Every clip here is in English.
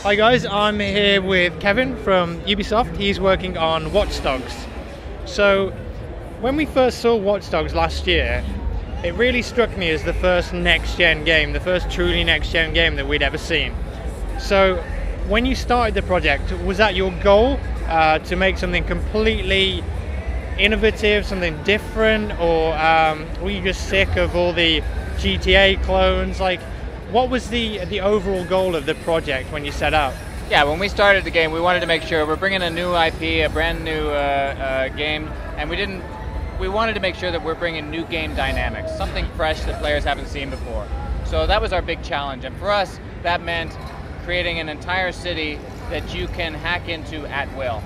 Hi guys, I'm here with Kevin from Ubisoft. He's working on WatchDogs. So, when we first saw WatchDogs last year, it really struck me as the first next-gen game, the first truly next-gen game that we'd ever seen. So, when you started the project, was that your goal, to make something completely innovative, something different, or were you just sick of all the GTA clones? Like, what was the overall goal of the project when you set out? Yeah, when we started the game, we wanted to make sure we're bringing a new IP, a brand new game, and we wanted to make sure that we're bringing new game dynamics, something fresh that players haven't seen before. So that was our big challenge, and for us, that meant creating an entire city that you can hack into at will,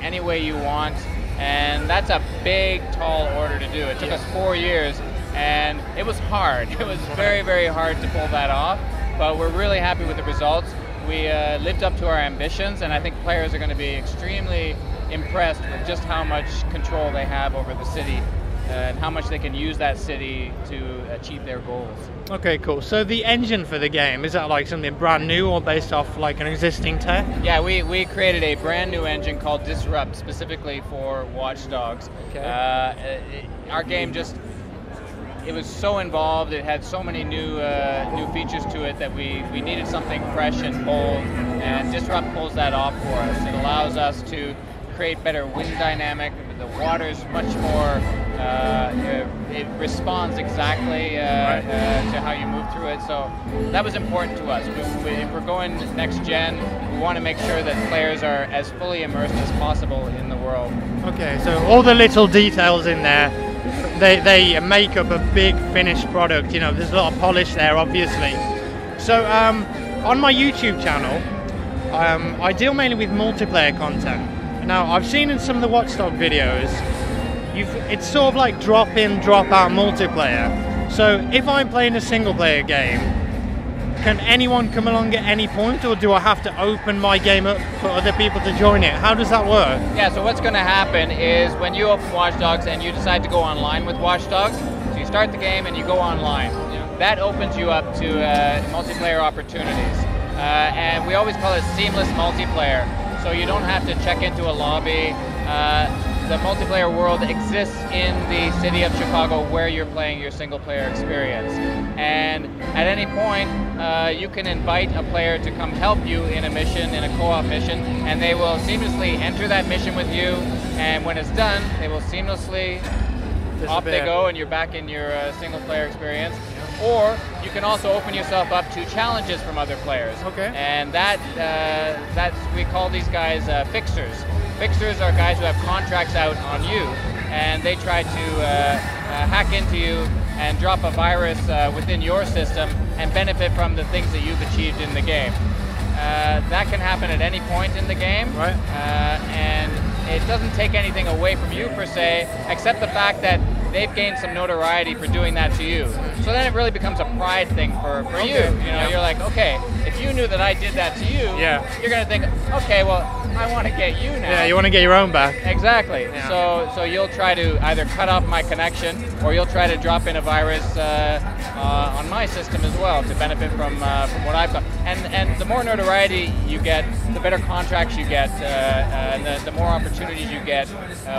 any way you want, and that's a big, tall order to do. It took us 4 years, and it was hard. It was very, very hard to pull that off, but we're really happy with the results. We lived up to our ambitions, and I think players are going to be extremely impressed with just how much control they have over the city and how much they can use that city to achieve their goals. Okay, cool. So the engine for the game, is that like something brand new or based off like an existing tech? Yeah, we created a brand new engine called Disrupt specifically for WatchDogs. Okay. Our game it was so involved, it had so many new features to it that we needed something fresh and bold, and Disrupt pulls that off for us. It allows us to create better wind dynamic, the water's much more, it responds exactly to how you move through it, so that was important to us. If we're going next gen, we want to make sure that players are as fully immersed as possible in the world. Okay, so all the little details in there, they make up a big finished product. You know, there's a lot of polish there, obviously. So on my YouTube channel, I deal mainly with multiplayer content. Now, I've seen in some of the WatchDog videos, it's sort of like drop in, drop out multiplayer. So if I'm playing a single player game, can anyone come along at any point, or do I have to open my game up for other people to join it? How does that work? Yeah, so what's going to happen is when you open WatchDogs and you decide to go online with WatchDogs, so you start the game and you go online, that opens you up to multiplayer opportunities. And we always call it seamless multiplayer, so you don't have to check into a lobby. The multiplayer world exists in the city of Chicago where you're playing your single player experience. And at any point, you can invite a player to come help you in a mission, in a co-op mission, and they will seamlessly enter that mission with you, and when it's done, they will seamlessly off they go and you're back in your single player experience. Or you can also open yourself up to challenges from other players. Okay. And we call these guys fixers. Fixers are guys who have contracts out on you, and they try to hack into you and drop a virus within your system and benefit from the things that you've achieved in the game. That can happen at any point in the game, right? And it doesn't take anything away from you per se, except the fact that they've gained some notoriety for doing that to you. So then it really becomes a pride thing for you. You know, you're like, okay, if you knew that I did that to you, you're going to think, okay, well, I want to get you now. Yeah, you want to get your own back. Exactly. Yeah. So you'll try to either cut off my connection, or you'll try to drop in a virus on my system as well to benefit from what I've got. And the more notoriety you get, the better contracts you get, and the more opportunities you get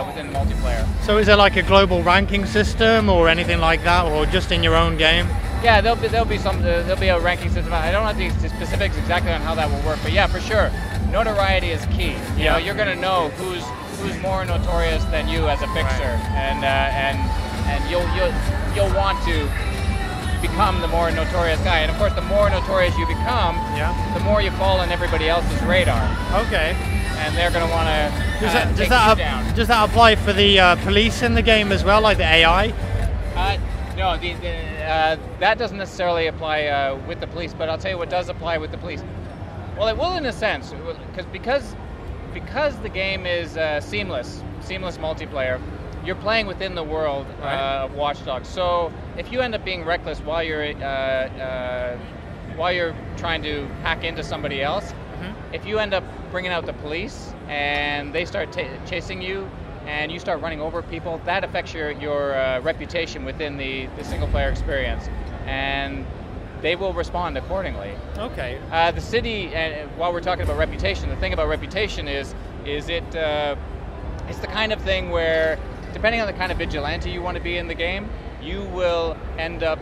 within multiplayer. So is there like a global ranking system or anything like that, or just in your own game? Yeah, there'll be a ranking system. I don't have the specifics exactly on how that will work, but yeah, for sure, notoriety is key. You know, you're going to know who's more notorious than you as a fixer, and you'll want to become the more notorious guy. And of course, the more notorious you become, the more you fall on everybody else's radar. Okay. And they're going to want to take you down. Does that apply for the police in the game as well, like the AI? No, that doesn't necessarily apply with the police, but I'll tell you what does apply with the police. Well, it will in a sense, because the game is seamless multiplayer. You're playing within the world of WatchDogs. So if you end up being reckless while you're trying to hack into somebody else, if you end up bringing out the police and they start chasing you, and you start running over people, that affects your reputation within the single player experience. And they will respond accordingly. Okay. The city, and while we're talking about reputation, the thing about reputation is it's the kind of thing where, depending on the kind of vigilante you want to be in the game, you will end up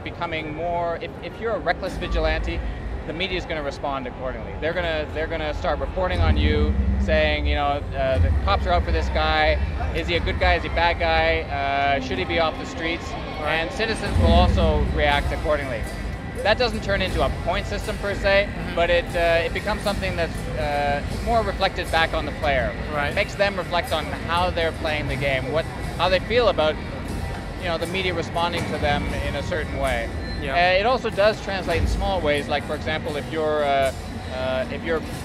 becoming more. If you're a reckless vigilante, the media is going to respond accordingly. They're gonna start reporting on you, saying, the cops are out for this guy. Is he a good guy? Is he a bad guy? Should he be off the streets? Right. And citizens will also react accordingly. That doesn't turn into a point system per se, but it becomes something that's more reflected back on the player. Right. It makes them reflect on how they're playing the game, how they feel about the media responding to them in a certain way. Yeah. It also does translate in small ways, like for example, if you're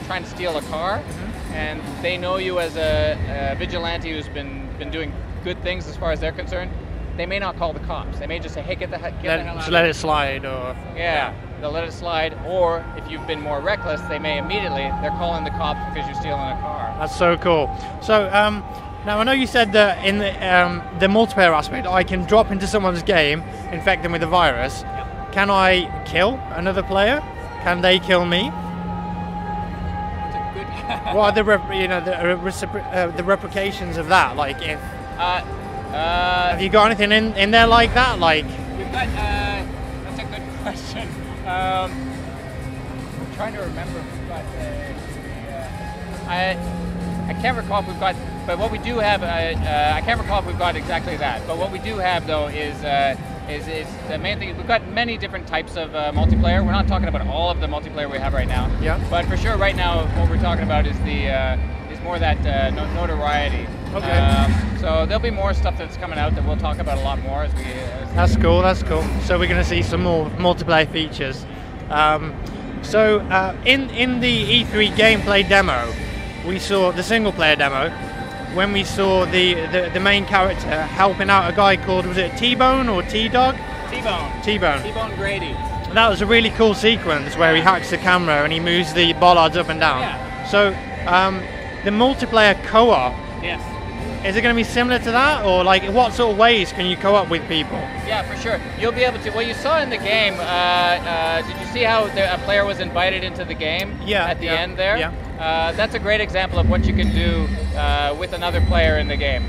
trying to steal a car, and they know you as a vigilante who's been doing good things as far as they're concerned, they may not call the cops. They may just say, "Hey, get the hell out." Just let it slide, or yeah, they'll let it slide. Or if you've been more reckless, they're calling the cops because you're stealing a car. That's so cool. So now I know you said that in the multiplayer aspect, I can drop into someone's game, infect them with a virus. Yep. Can I kill another player? Can they kill me? That's a good. What are the replications of that? Like if have you got anything in there like that? Like we've got. That's a good question. I'm trying to remember if we've got. I can't recall if we've got, but what we do have, I can't recall if we've got exactly that. But what we do have though is the main thing. We've got many different types of multiplayer. We're not talking about all of the multiplayer we have right now. Yeah. But for sure, right now, what we're talking about is is more that notoriety. Okay. So there'll be more stuff that's coming out that we'll talk about a lot more as we. That's cool. That's cool. So we're going to see some more multiplayer features. In the E3 gameplay demo, we saw the single player demo when we saw the main character helping out a guy called, was it T-Bone or T-Dog? T-Bone. T-Bone. T-Bone Grady. That was a really cool sequence where he hacks the camera and he moves the bollards up and down. Yeah. So the multiplayer co-op. Yes. Is it going to be similar to that, or like what sort of ways can you co-op with people? Yeah, for sure. You'll be able to. Well, you saw in the game. Did you see how a player was invited into the game? Yeah. At the end there. Yeah. That's a great example of what you can do with another player in the game.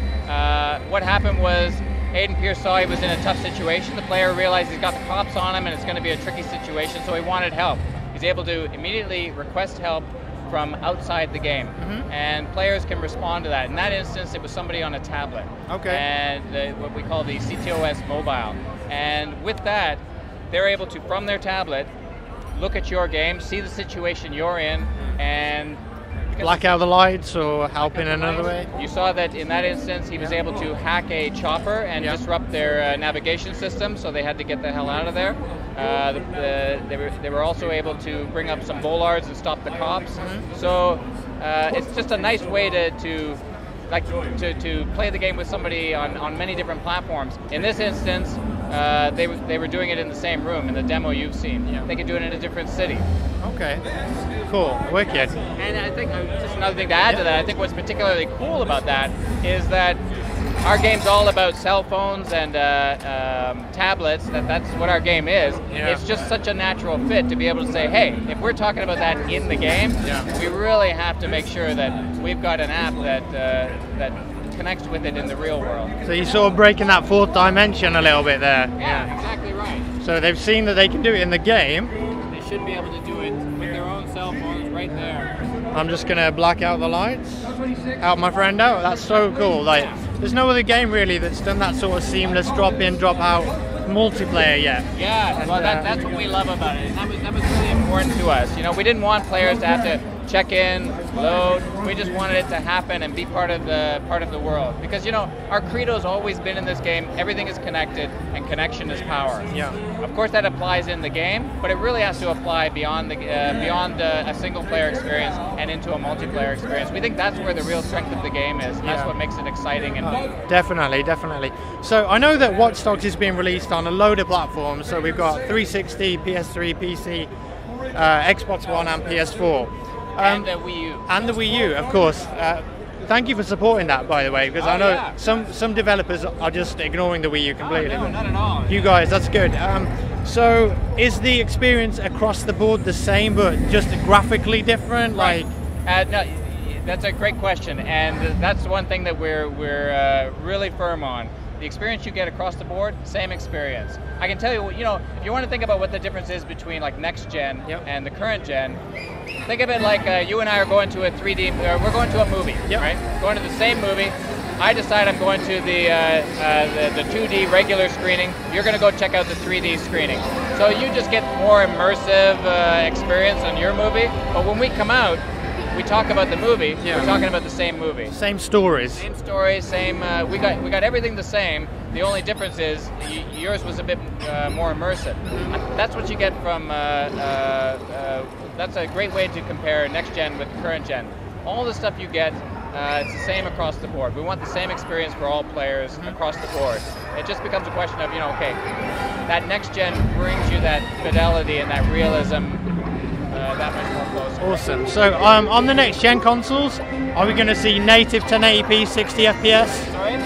What happened was Aiden Pierce saw he was in a tough situation. The player realized he's got the cops on him and it's going to be a tricky situation, so he wanted help. He's able to immediately request help from outside the game, and players can respond to that. In that instance, it was somebody on a tablet, and what we call the CTOS mobile. And with that, they're able to, from their tablet, look at your game, see the situation you're in, and black out the lights or help in another way. You saw that in that instance, he was able to hack a chopper and disrupt their navigation system, so they had to get the hell out of there. They were also able to bring up some bollards and stop the cops. So it's just a nice way to play the game with somebody on many different platforms. In this instance, they were doing it in the same room in the demo you've seen. Yeah. They could do it in a different city. Okay, cool, wicked. And I think just another thing to add to that, I think what's particularly cool about that is that our game's all about cell phones and tablets. That's what our game is. Yeah. It's just such a natural fit to be able to say, hey, if we're talking about that in the game, we really have to make sure that we've got an app that connects with it in the real world. So you're sort of breaking that fourth dimension a little bit there. Yeah, exactly right. So they've seen that they can do it in the game. They should be able to do it with their own cell phones right there. I'm just going to black out the lights, help my friend out. That's so cool. Like, there's no other game really that's done that sort of seamless drop in, drop out multiplayer yet. Yeah, well, that's what we love about it. And that was really important to us. You know, we didn't want players to have to check in, load. We just wanted it to happen and be part of the world. Because, you know, our credo's always been in this game, everything is connected and connection is power. Yeah. Of course that applies in the game, but it really has to apply beyond a single player experience and into a multiplayer experience. We think that's where the real strength of the game is. And that's what makes it exciting and definitely. So I know that WatchDogs is being released on a load of platforms. So we've got 360, PS3, PC, Xbox One and PS4. And the Wii U. And the Wii U, of course. Thank you for supporting that, by the way, because I know some developers are just ignoring the Wii U completely. No, not at all. You guys, that's good. So, is the experience across the board the same, but just graphically different? Right. Like, no, that's a great question, and that's one thing that we're really firm on. The experience you get across the board, same experience. I can tell you, if you want to think about what the difference is between like next gen and the current gen, think of it like you and I are going to a 3D, we're going to a movie, right? Going to the same movie. I decide I'm going to the 2D regular screening. You're going to go check out the 3D screening. So you just get more immersive experience on your movie. But when we come out, we talk about the movie. We're talking about the same movie. Same stories. Same stories. Same. We got everything the same. The only difference is yours was a bit more immersive. That's what you get from. That's a great way to compare next gen with current gen. All the stuff you get. It's the same across the board. We want the same experience for all players across the board. It just becomes a question of, okay, that next gen brings you that fidelity and that realism that much more closer. Awesome. So on the next gen consoles, are we going to see native 1080p 60 FPS? Sorry?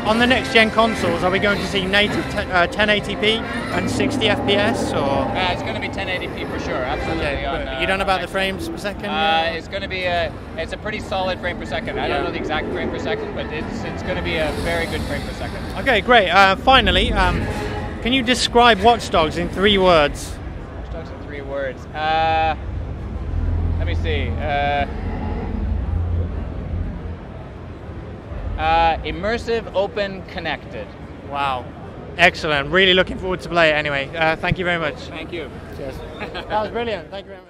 On the next gen consoles, are we going to see native 1080p and 60 FPS? Or? It's going to be 1080p for sure, absolutely. Okay, you don't know about the frames per second? It's going to be it's a pretty solid frame per second. I don't know the exact frame per second, but it's going to be a very good frame per second. Okay, great. Finally, can you describe Watch Dogs in 3 words? Watch Dogs in 3 words. Let me see. Immersive, open, connected. Wow. Excellent. Really looking forward to play it anyway. Thank you very much. Thank you. Cheers. That was brilliant. Thank you very much.